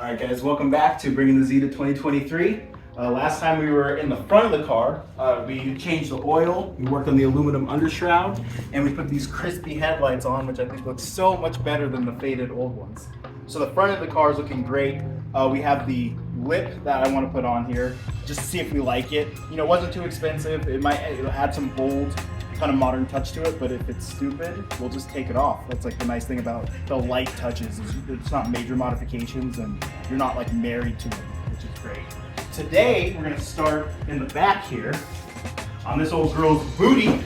All right, guys, welcome back to Bringing the Z to 2023. Last time we were in the front of the car, we changed the oil, we worked on the aluminum undershroud, and we put these crispy headlights on, which I think looks so much better than the faded old ones. So the front of the car is looking great. We have the lip that I want to put on here, just to see if we like it. You know, it wasn't too expensive. It'll add some bold, kind of modern touch to it, but if it's stupid, we'll just take it off. That's like the nice thing about the light touches is it's not major modifications and you're not like married to it, which is great. Today, we're gonna start in the back here on this old girl's booty.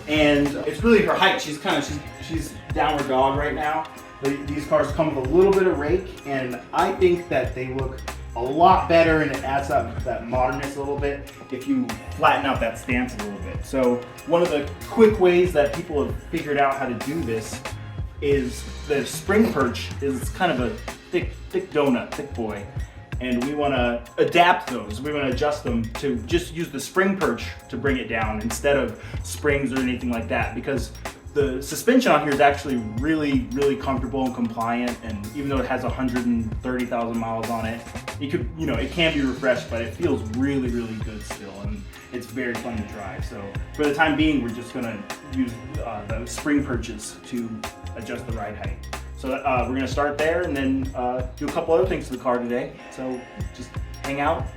And it's really her height. She's downward dog right now. These cars come with a little bit of rake, and I think that they look a lot better and it adds that modernness a little bit if you flatten out that stance a little bit. So one of the quick ways that people have figured out how to do this is the Spring Perch is kind of a thick donut, thick boy. And we want to adapt those. We want to adjust them to just use the Spring Perch to bring it down instead of springs or anything like that, because the suspension on here is actually really, really comfortable and compliant, and even though it has 130,000 miles on it, it can be refreshed, but it feels really, really good still, and it's very fun to drive. So for the time being, we're just gonna use the Spring Perches to adjust the ride height. So we're gonna start there and then do a couple other things to the car today. So just hang out,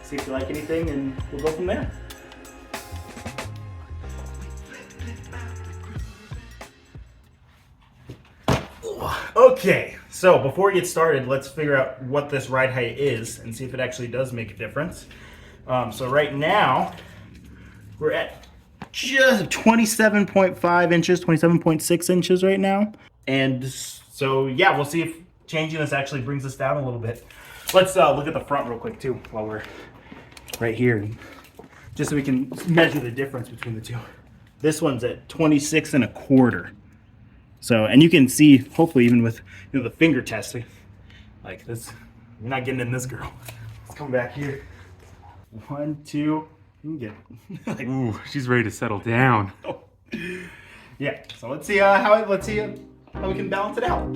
see if you like anything, and we'll go from there. Okay, so before we get started, let's figure out what this ride height is and see if it actually does make a difference. So right now, we're at just 27.5 inches, 27.6 inches right now. And so, yeah, we'll see if changing this actually brings us down a little bit. Let's look at the front real quick too, while we're right here, just so we can measure the difference between the two. This one's at 26.25. So, and you can see, hopefully, even with the finger test, like this, you're not getting in this girl. Let's come back here. 1, 2, you can get it. Like, ooh, she's ready to settle down. Oh. Yeah. So let's see how we can balance it out.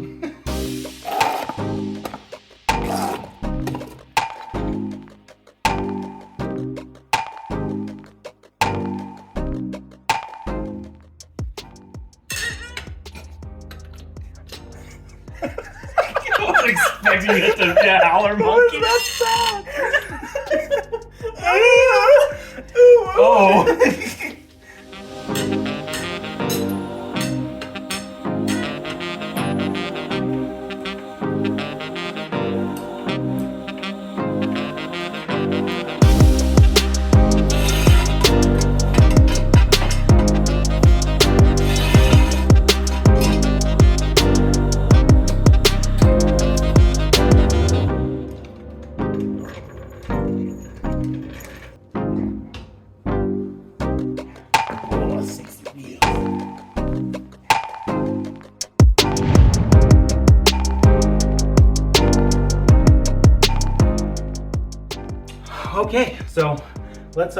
I wasn't expecting you to howler monkey. What is that sound? Oh. Okay, so let's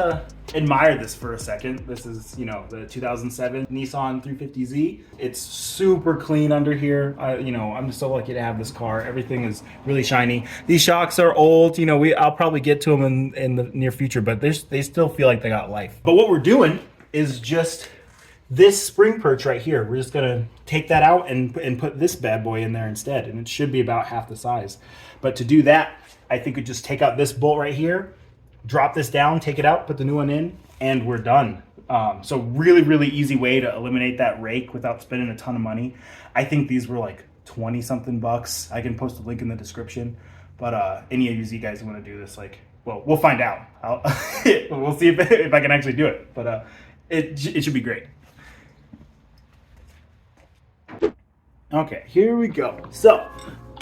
admire this for a second. This is, the 2007 Nissan 350Z. It's super clean under here. I'm just so lucky to have this car. Everything is really shiny. These shocks are old. I'll probably get to them in the near future, but they still feel like they got life. But what we're doing is just this Spring Perch right here. We're just gonna take that out and put this bad boy in there instead, and it should be about half the size. But to do that, I think we just take out this bolt right here, drop this down, take it out, put the new one in, and we're done. So really, really easy way to eliminate that rake without spending a ton of money. I think these were like 20 something bucks. I can post a link in the description. But any of you guys who want to do this, we'll find out. We'll see if I can actually do it. But it should be great. Okay, here we go. So,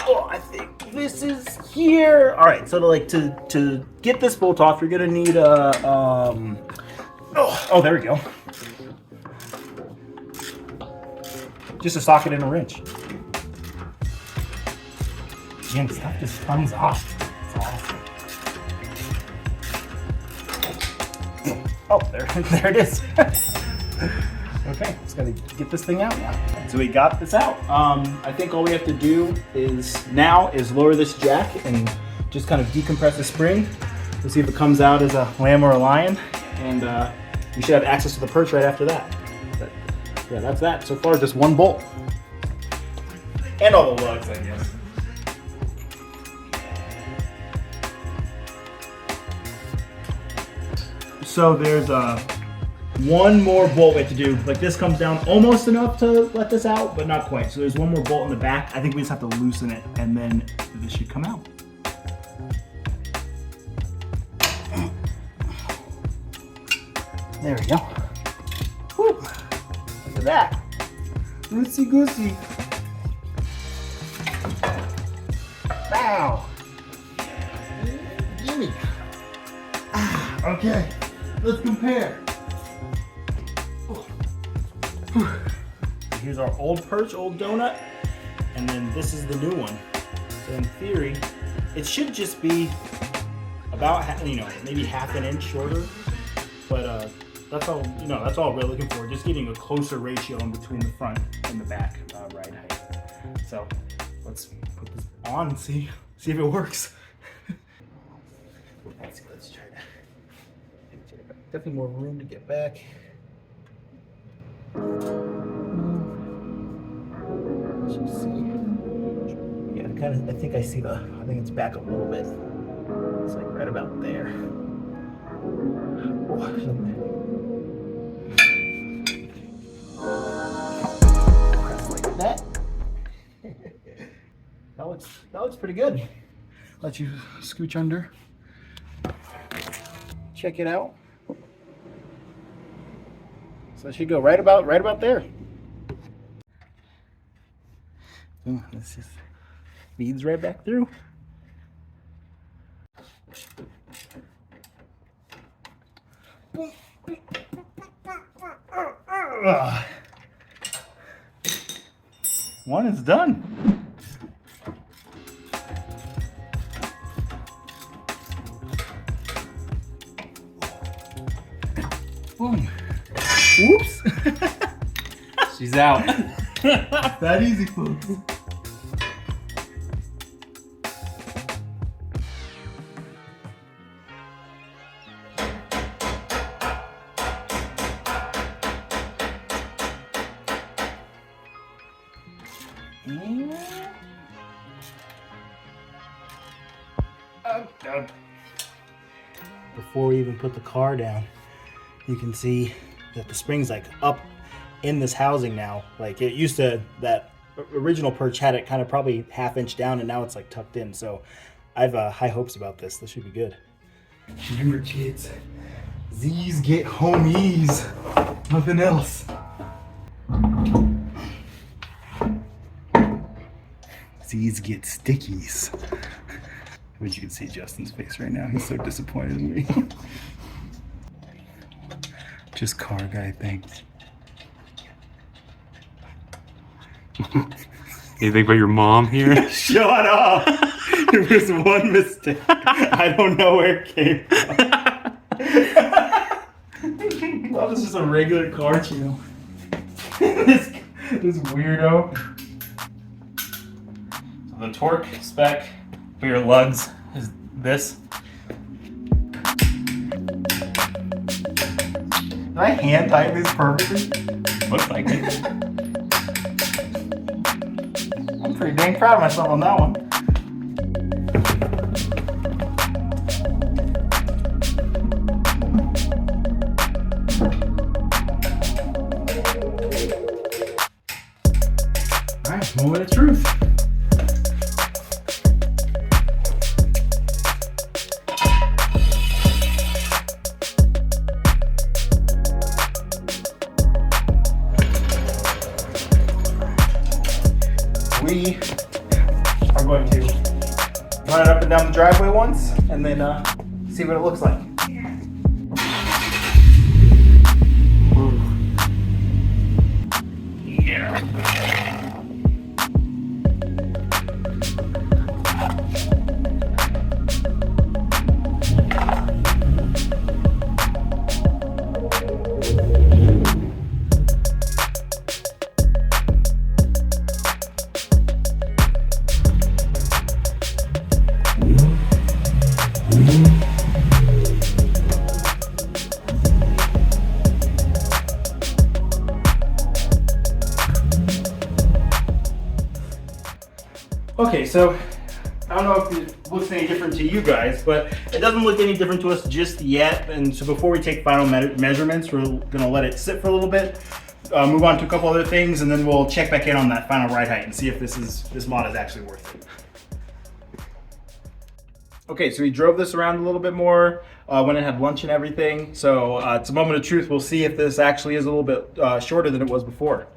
I think this is here. All right, so to get this bolt off, you're gonna need a there we go. Just a socket and a wrench. Man, stuff just comes off. It's awesome. Oh, there it is. Okay, just gotta get this thing out now. So we got this out. I think all we have to do is lower this jack and just kind of decompress the spring. We'll see if it comes out as a lamb or a lion, and we should have access to the perch right after that. But yeah, that's that. So far, just one bolt. And all the lugs, I guess. So there's one more bolt we have to do. Like this comes down almost enough to let this out, but not quite. So there's one more bolt in the back. I think we just have to loosen it, and then this should come out. There we go. Woo. Look at that. Loosey goosey. Wow. Gimme. Okay. Let's compare. Here's our old perch, old donut, and then this is the new one. So in theory, it should just be about maybe half an inch shorter, but that's all that's all we're looking for. Just getting a closer ratio in between the front and the back ride height. So let's put this on and see if it works. Let's try to. Definitely more room to get back. Let's see. Yeah, I think I see I think it's back a little bit. It's like right about there. Press like that. That looks pretty good. Let you scooch under. Check it out. So it should go right about there. Ooh, this just feeds right back through. One is done. Boom. Whoops. She's out. That easy, folks. Before we even put the car down, you can see that the spring's like up in this housing now. Like it used to, that original perch had it kind of probably half-inch down, and now it's like tucked in. So I have high hopes about this. This should be good. Remember, kids, Z's get homies, nothing else. Z's get stickies. But you can see Justin's face right now. He's so disappointed in me. Just car guy things. You think about your mom here? Shut up! It was one mistake. I don't know where it came from. That was just a regular car channel. this weirdo. So the torque spec for your lugs is this. Did I hand tighten this perfectly? Looks like it. I'm pretty dang proud of myself on that one. Alright, moment of truth. We are going to run it up and down the driveway once, and then see what it looks like. Yeah. Okay, so I don't know if it looks any different to you guys, but it doesn't look any different to us just yet. And so before we take final measurements, we're gonna let it sit for a little bit, move on to a couple other things, and then we'll check back in on that final ride height and see if this mod is actually worth it. Okay, so we drove this around a little bit more when it had lunch and everything. So it's a moment of truth. We'll see if this actually is a little bit shorter than it was before.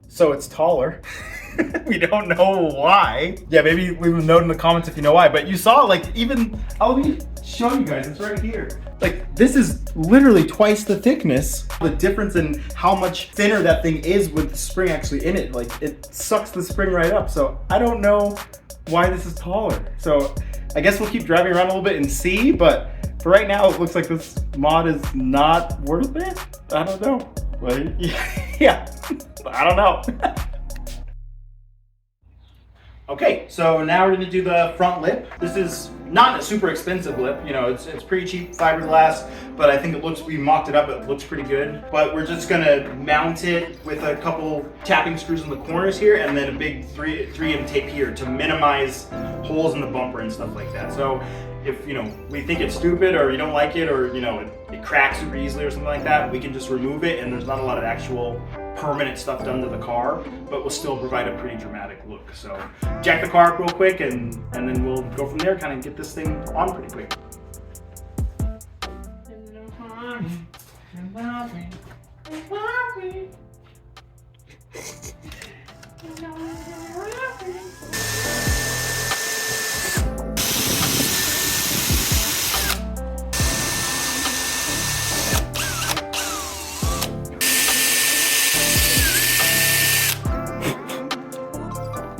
So it's taller. We don't know why. Yeah, maybe leave a note in the comments if you know why. But you saw, like, even, let me show you guys, it's right here. Like, this is literally twice the thickness. The difference in how much thinner that thing is with the spring actually in it. Like, it sucks the spring right up. So I don't know why this is taller. So I guess we'll keep driving around a little bit and see. But for right now, it looks like this mod is not worth it. I don't know. But yeah, I don't know. Okay, so now we're gonna do the front lip. This is not a super expensive lip, you know, it's pretty cheap fiberglass, but I think it looks, we mocked it up, it looks pretty good. But we're just gonna mount it with a couple tapping screws in the corners here and then a big 3M tape here to minimize holes in the bumper and stuff like that. So if, you know, we think it's stupid or you don't like it or, you know, it cracks super easily or something like that, we can just remove it and there's not a lot of actual permanent stuff done to the car, but will still provide a pretty dramatic look. So jack the car up real quick and then we'll go from there, kind of get this thing on pretty quick.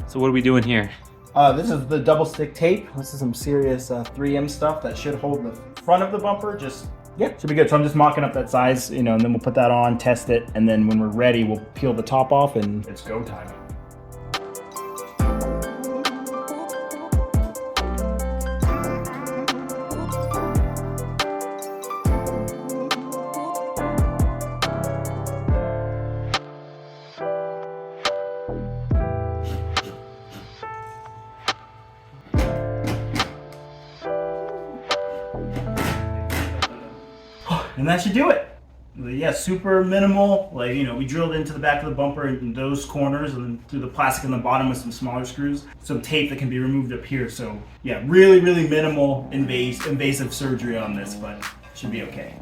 So what are we doing here? This is the double stick tape. This is some serious 3M stuff that should hold the front of the bumper. Just, yeah, should be good. So I'm just mocking up that size, you know, and then we'll put that on, test it, and then when we're ready, we'll peel the top off and it's go time. And that should do it. Yeah, super minimal. Like, you know, we drilled into the back of the bumper in those corners and then through the plastic in the bottom with some smaller screws. Some tape that can be removed up here. So yeah, really, really minimal invasive surgery on this, but should be okay.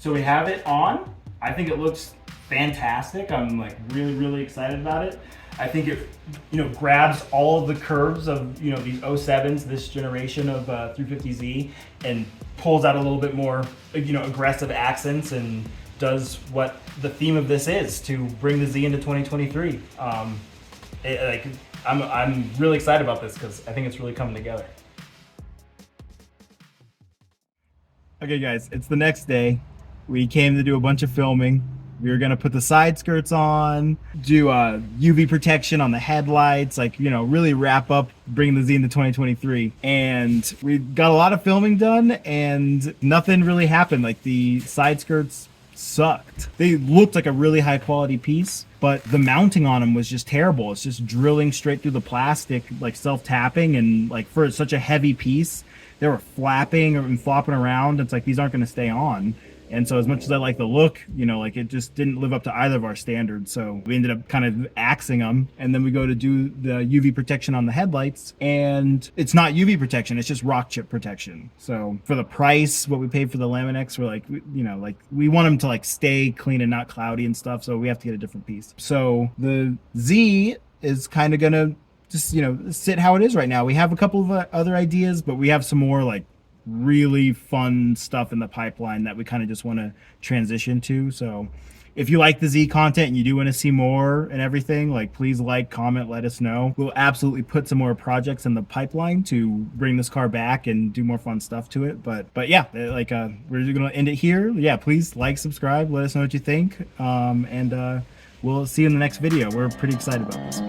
So we have it on. I think it looks fantastic. I'm like really, really excited about it. I think it, you know, grabs all of the curves of, you know, these 07s, this generation of 350Z, and pulls out a little bit more, you know, aggressive accents and does what the theme of this is, to bring the Z into 2023. I'm really excited about this because I think it's really coming together. Okay guys, it's the next day. We came to do a bunch of filming. We were gonna put the side skirts on, do UV protection on the headlights, like, you know, really wrap up bringing the Z into 2023. And we got a lot of filming done and nothing really happened. Like, the side skirts sucked. They looked like a really high quality piece, but the mounting on them was just terrible. It's just drilling straight through the plastic, like self-tapping, and like for such a heavy piece, they were flapping and flopping around. It's like, these aren't gonna stay on. And so as much as I like the look, you know, like, it just didn't live up to either of our standards. So we ended up kind of axing them. And then we go to do the UV protection on the headlights, and it's not UV protection, it's just rock chip protection. So for the price, what we paid for the Laminex, we're like, you know, like, we want them to like stay clean and not cloudy and stuff. So we have to get a different piece. So the Z is kind of gonna just, you know, sit how it is right now. We have a couple of other ideas, but we have some more like really fun stuff in the pipeline that we kind of just want to transition to. So if you like the Z content and you do want to see more and everything, like please like, comment, let us know. We'll absolutely put some more projects in the pipeline to bring this car back and do more fun stuff to it. But yeah, like we're gonna end it here. Yeah, please like, subscribe, let us know what you think, and we'll see you in the next video. We're pretty excited about this.